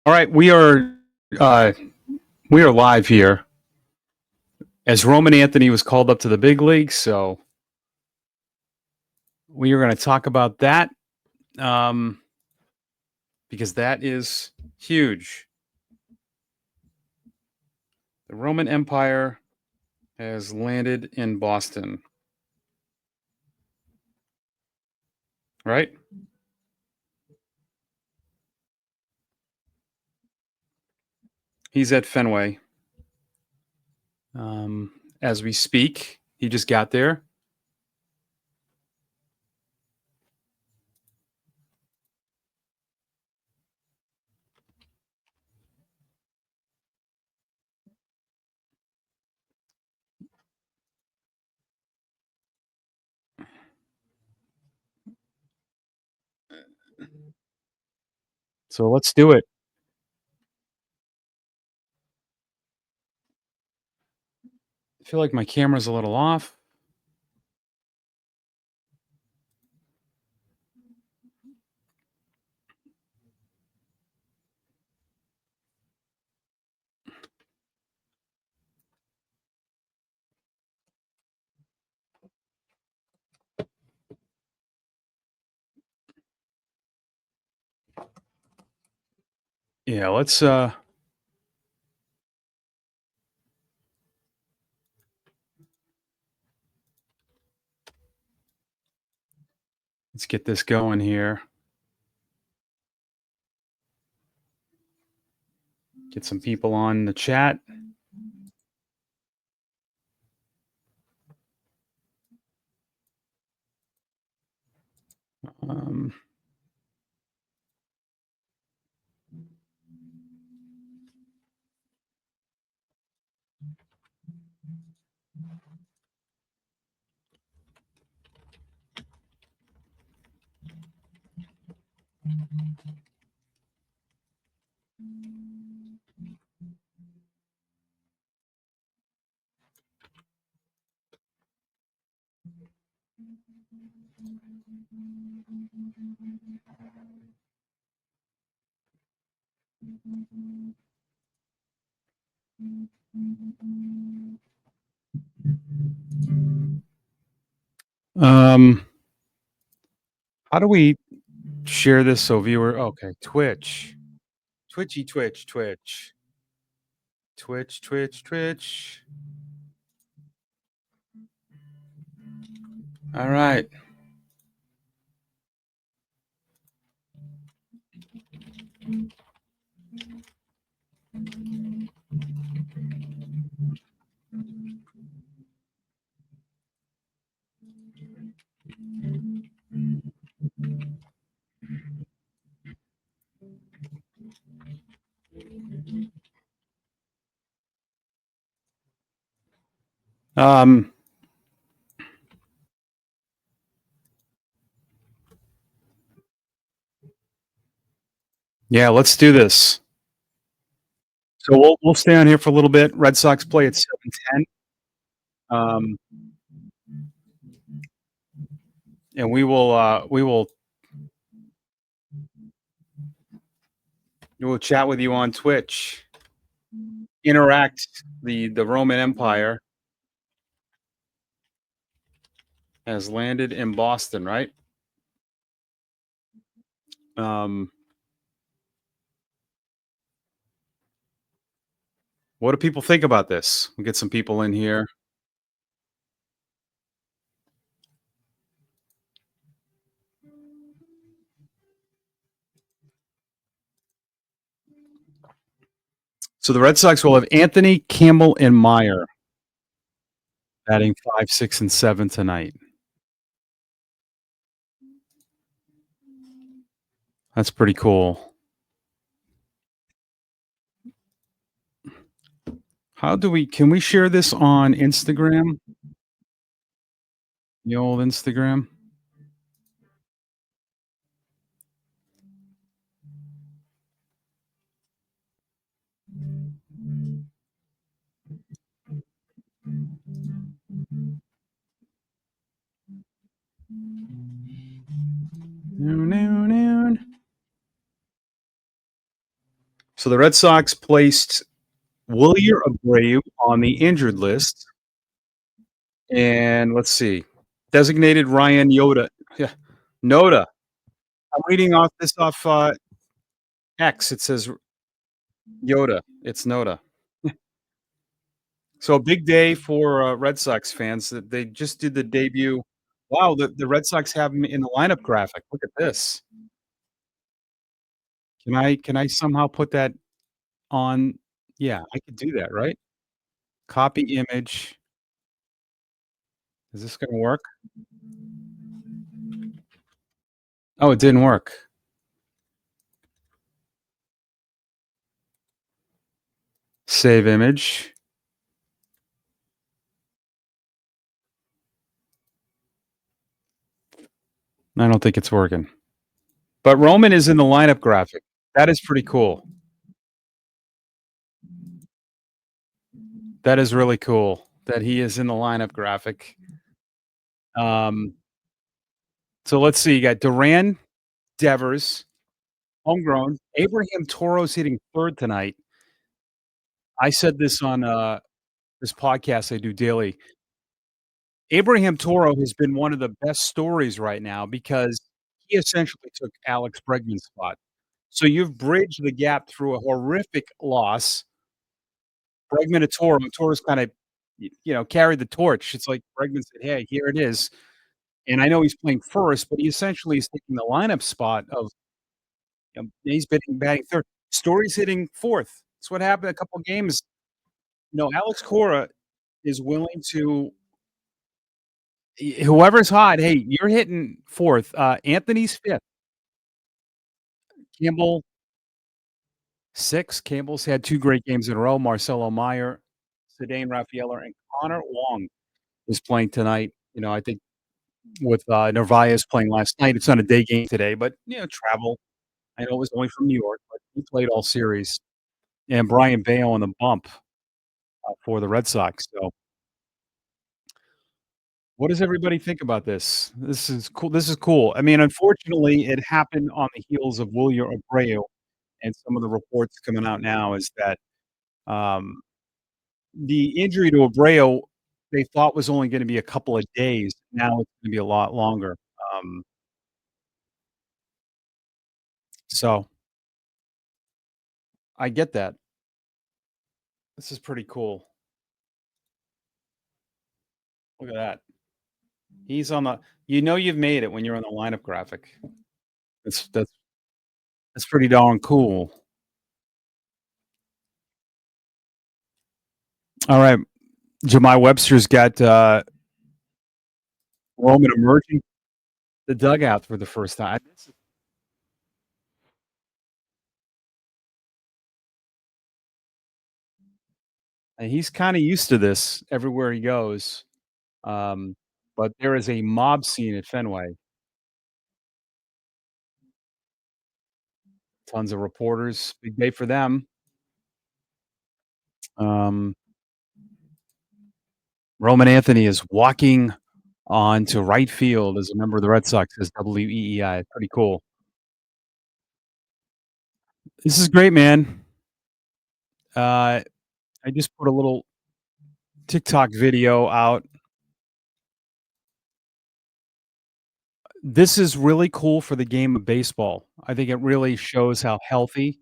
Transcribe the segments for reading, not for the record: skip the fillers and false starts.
All right, uh, we are live here as Roman Anthony was called up to the big leagues. So we are going to talk about that um, because that is huge. The Roman Empire has landed in Boston, right? He's at Fenway as we speak. He just got there. So let's do it. I feel like my camera's a little off. Yeah, let's get this going here. Get some people on the chat. Um, um, how do we share this so viewer? Okay, Twitch, Twitch. All right. Um, yeah, let's do this. So we'll stay on here for a little bit. Red Sox play at 7:10. Um, and we will chat with you on Twitch. Interact. The Roman Empire has landed in Boston, right? Um, what do people think about this? We'll get some people in here. So the Red Sox will have Anthony, Campbell, and Meyer batting 5, 6, and 7 tonight. That's pretty cool. Can we share this on Instagram? The old Instagram? Noon. So the Red Sox placed Wilyer Abreu on the injured list, and let's see, designated Ryan Yoda. Yeah, Noda. I'm reading off this off X. It says Yoda. It's Noda. So a big day for Red Sox fans. That they just did the debut. Wow, the Red Sox have him in the lineup graphic. Look at this. Can I somehow put that on? Yeah, I could do that, right? Copy image. Is this gonna work? Oh, it didn't work. Save image. I don't think it's working. But Roman is in the lineup graphic. That is pretty cool. That is really cool that he is in the lineup graphic. Um, so let's see. You got Duran, Devers, homegrown. Abraham Toro's hitting third tonight. I said this on this podcast I do daily. Abraham Toro has been one of the best stories right now because he essentially took Alex Bregman's spot. So you've bridged the gap through a horrific loss. Bregman to Toro, and Toro's kind of, carried the torch. It's like Bregman said, "Hey, here it is." And I know he's playing first, but he essentially is taking the lineup spot of, he's been batting third. Story's hitting fourth. That's what happened a couple games. Alex Cora is willing to whoever's hot, "Hey, you're hitting fourth." Anthony's fifth. Campbell, sixth. Campbell's had 2 great games in a row. Marcelo Meyer, Cedane Rafaela, and Connor Wong is playing tonight. I think with, Narvaez playing last night. It's not a day game today, but, travel. I know it was only from New York, but he played all series. And Brian Bayo on the bump, for the Red Sox. So, what does everybody think about this? This is cool. I mean, unfortunately, it happened on the heels of Wilyer Abreu, and some of the reports coming out now is that, um, the injury to Abreu, they thought was only gonna be a couple of days. Now it's gonna be a lot longer. Um, so I get that. This is pretty cool. Look at that. He's on the you've made it when you're on the lineup graphic. That's that's that's pretty darn cool. All right. Jemai Webster's got, Roman emerging the dugout for the first time. And he's kinda used to this everywhere he goes. Um, but there is a mob scene at Fenway. Tons of reporters. Big day for them. Um, Roman Anthony is walking on to right field as a member of the Red Sox, says WEEI. Pretty cool. This is great, man. Uh, I just put a little TikTok video out. This is really cool for the game of baseball. I think it really shows how healthy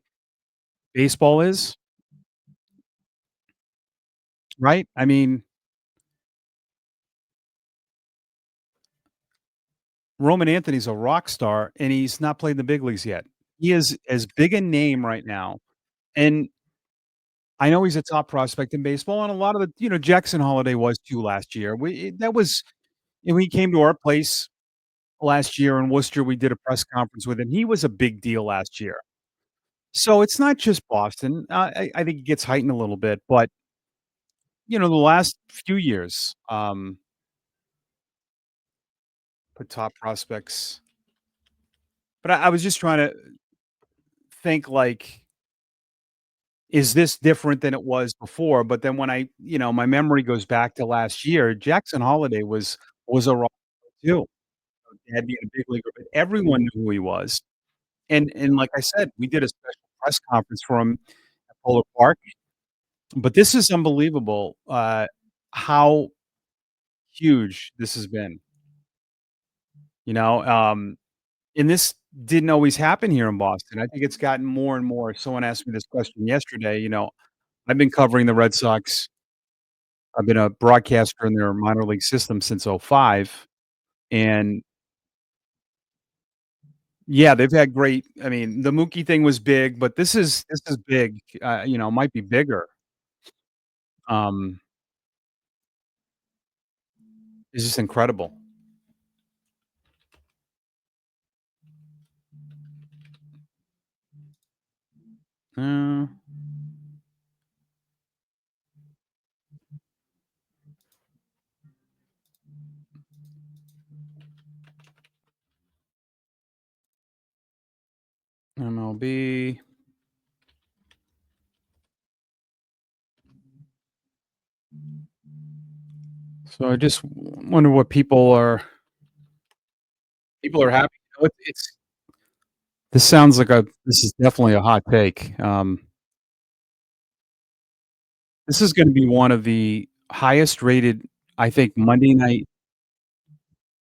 baseball is, right? I mean, Roman Anthony's a rock star, and he's not played in the big leagues yet. He is as big a name right now, and I know he's a top prospect in baseball, and a lot of the Jackson Holiday was too last year. That was when he came to our place last year in Worcester, we did a press conference with him. He was a big deal last year. So it's not just Boston. I think it gets heightened a little bit, but the last few years, put top prospects. But I was just trying to think like, is this different than it was before? But then when my memory goes back to last year, Jackson Holiday was a rock too. He had to be a big leaguer, but everyone knew who he was. And like I said, we did a special press conference for him at Polar Park. But this is unbelievable, how huge this has been, you know, and this didn't always happen here in Boston. I think it's gotten more and more. Someone asked me this question yesterday, I've been covering the Red Sox. I've been a broadcaster in their minor league system since '05, and yeah, they've had great. I mean, the Mookie thing was big, but this is big, might be bigger. Um, it's just incredible. Uh, MLB. So I just wonder what people are happy. It's this is definitely a hot take. This is gonna be one of the highest rated, I think, Monday night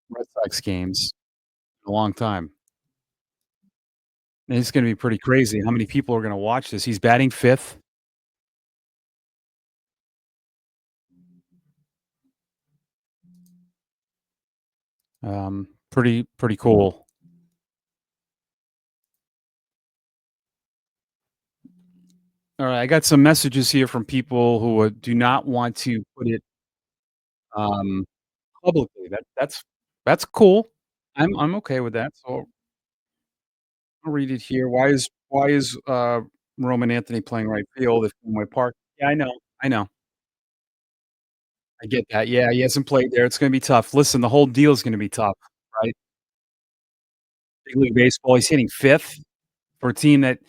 Red Sox games in a long time. And it's gonna be pretty crazy how many people are gonna watch this. He's batting 5th. Pretty cool. Alright, I got some messages here from people who, do not want to put it, um, publicly. That's cool. I'm okay with that, so I'll read it here. Why is Roman Anthony playing right field at Fenway Park? Yeah, I know. I get that. Yeah, he hasn't played there. It's gonna be tough. Listen, the whole deal is gonna be tough, right? Big League Baseball, he's hitting 5th for a team that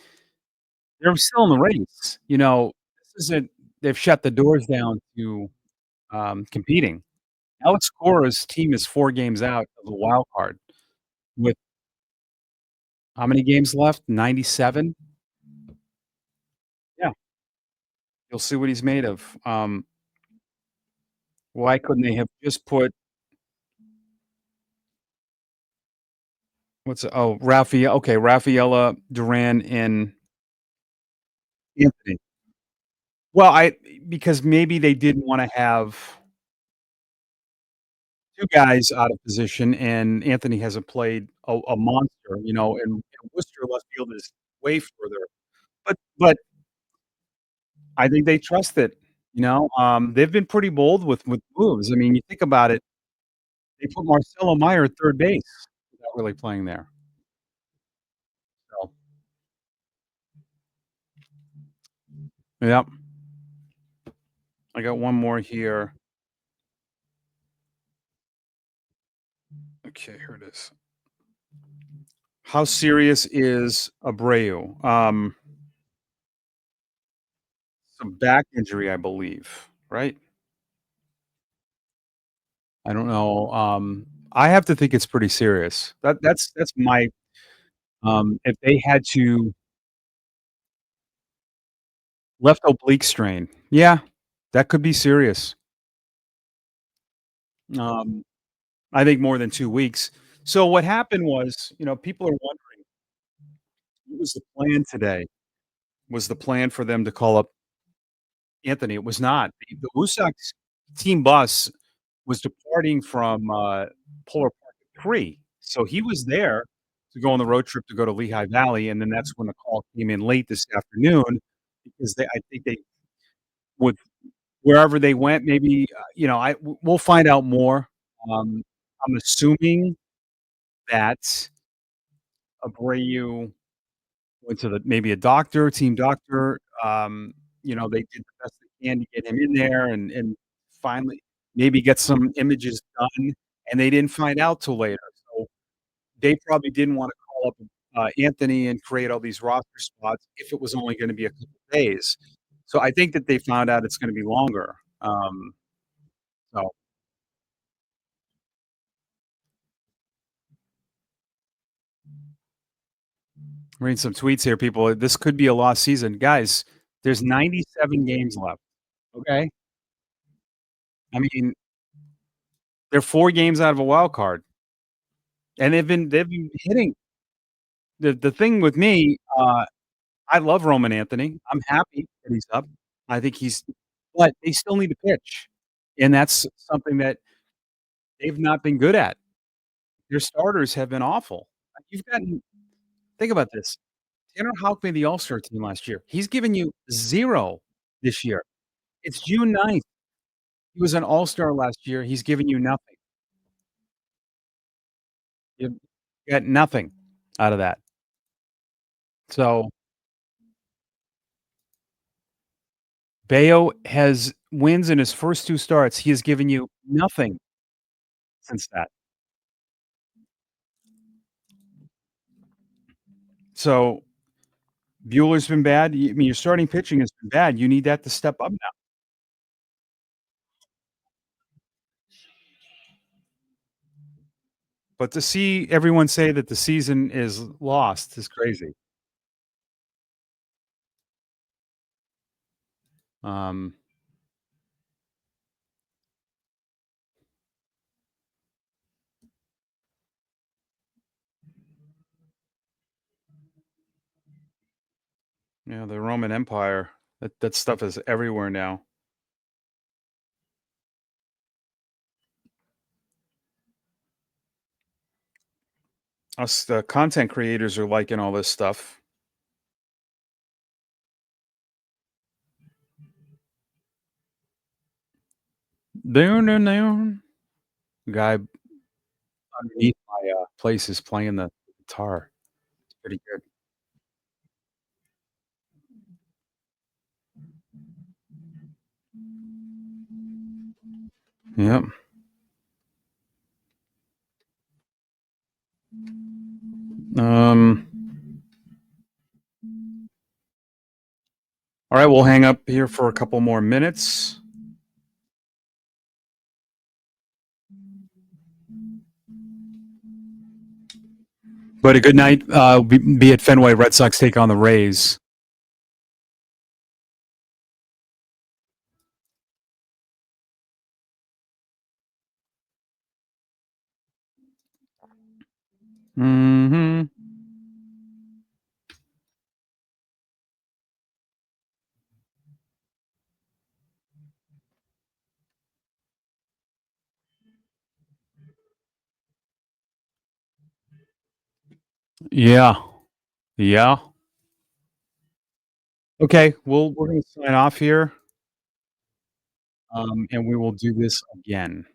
they're still in the race. This isn't they've shut the doors down to, competing. Alex Cora's team is 4 games out of the wild card with how many games left? 97? Yeah, you'll see what he's made of. Why couldn't they have just put Rafaela, Duran, and Anthony. Well, I because maybe they didn't wanna have 2 guys out of position, and Anthony hasn't played a monster, and Worcester left field is way further. But I think they trust it, they've been pretty bold with moves. I mean, you think about it, they put Marcelo Meyer at third base without really playing there. So, yep. I got one more here. Okay, here it is. How serious is Abreu? Some back injury, I believe, right? I don't know. I have to think it's pretty serious. That's my if they had to left oblique strain. Yeah, that could be serious. Um, I think more than 2 weeks. So what happened was, people are wondering, what was the plan today? Was the plan for them to call up Anthony? It was not. The Blue Sox team bus was departing from, Polar Park at 3, so he was there to go on the road trip to go to Lehigh Valley, and then that's when the call came in late this afternoon because I think they would wherever they went, maybe, we'll find out more. Um, I'm assuming that Abreu went to maybe a doctor, team doctor. They did the best they can to get him in there and finally maybe get some images done, and they didn't find out till later. So they probably didn't wanna call up, Anthony and create all these roster spots if it was only gonna be a couple days. So I think that they found out it's gonna be longer. So Reading some tweets here, people. This could be a lost season, guys. There's 97 games left. Okay, I mean they're 4 games out of a wild card, and they've been hitting. The thing with me, I love Roman Anthony. I'm happy that he's up. I think he's but they still need to pitch, and that's something that they've not been good at. Their starters have been awful. You've gotten think about this. Tanner Houck made the All-Star team last year. He's given you 0 this year. It's June 9th. He was an All-Star last year. He's given you nothing. You got nothing out of that. So, Bayo has wins in his first 2 starts. He has given you nothing since that. So, Bueller's been bad. I mean, your starting pitching has been bad. You need that to step up now. But to see everyone say that the season is lost is crazy. Um, yeah, the Roman Empire, that stuff is everywhere now. Us, the content creators are liking all this stuff. Down, down, down. Guy underneath my, place is playing the guitar. It's pretty good. Yep. Um, all right, we'll hang up here for a couple more minutes. But a good night, be at Fenway. Red Sox take on the Rays. Mhm. Yeah. Yeah. Okay, we're gonna sign off here, and we will do this again.